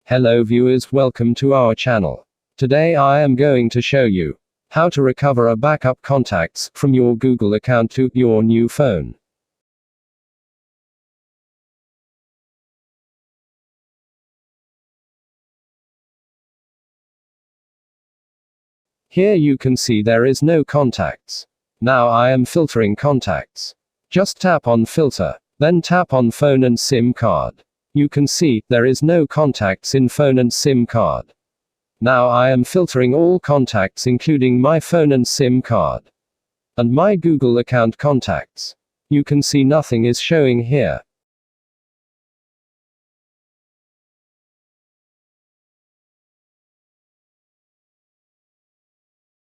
Hello viewers, welcome to our channel. Today I am going to show you how to recover a backup contacts from your Google account to your new phone. Here you can see there is no contacts. Now I am filtering contacts. Just tap on filter, then tap on phone and SIM card. You can see there is no contacts in phone and SIM card. Now I am filtering all contacts including my phone and SIM card. And my Google account contacts. You can see nothing is showing here.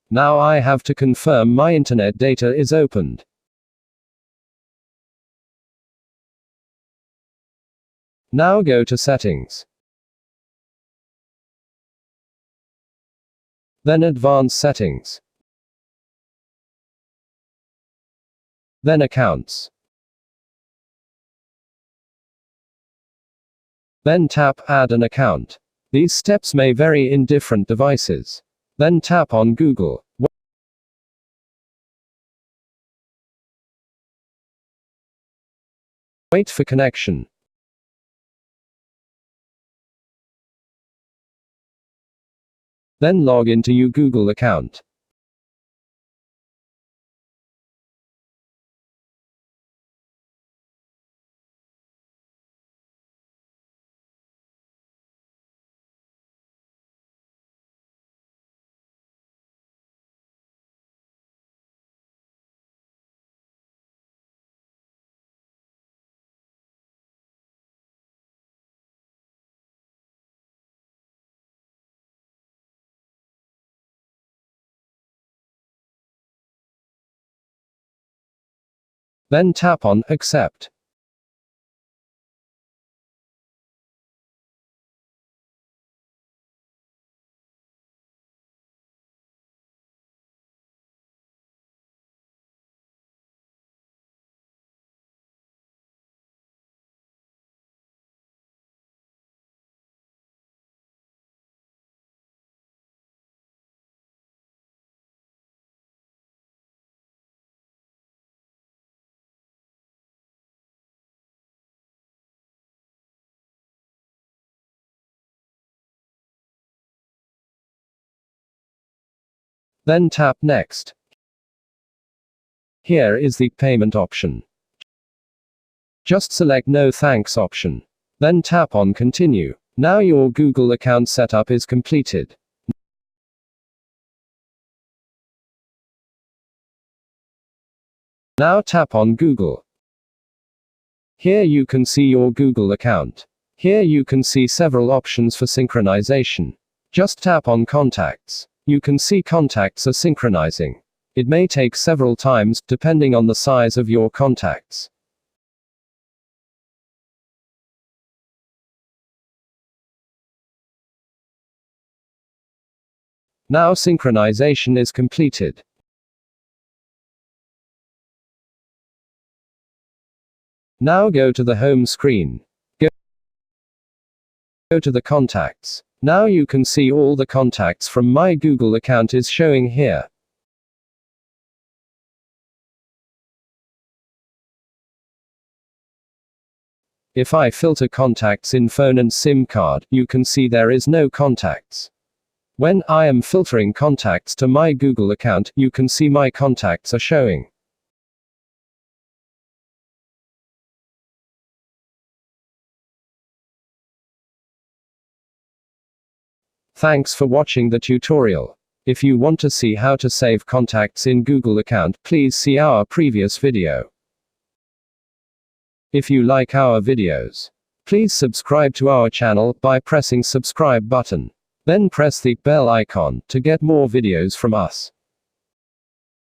Now I have to confirm my internet data is opened. Now go to settings. Then advanced settings. Then accounts. Then tap add an account. These steps may vary in different devices. Then tap on Google. Wait for connection. Then log into your Google account. Then tap on accept. Then tap next. Here is the payment option. Just select no thanks option. Then tap on continue. Now your Google account setup is completed. Now tap on Google. Here you can see your Google account. Here you can see several options for synchronization. Just tap on contacts. You can see contacts are synchronizing. It may take several times, depending on the size of your contacts. Now synchronization is completed. Now go to the home screen. Go to the contacts. Now you can see all the contacts from my Google account is showing here. If I filter contacts in phone and SIM card, you can see there is no contacts. When I am filtering contacts to my Google account, you can see my contacts are showing. Thanks for watching the tutorial. If you want to see how to save contacts in Google account, please see our previous video. If you like our videos, please subscribe to our channel by pressing subscribe button. Then press the bell icon to get more videos from us.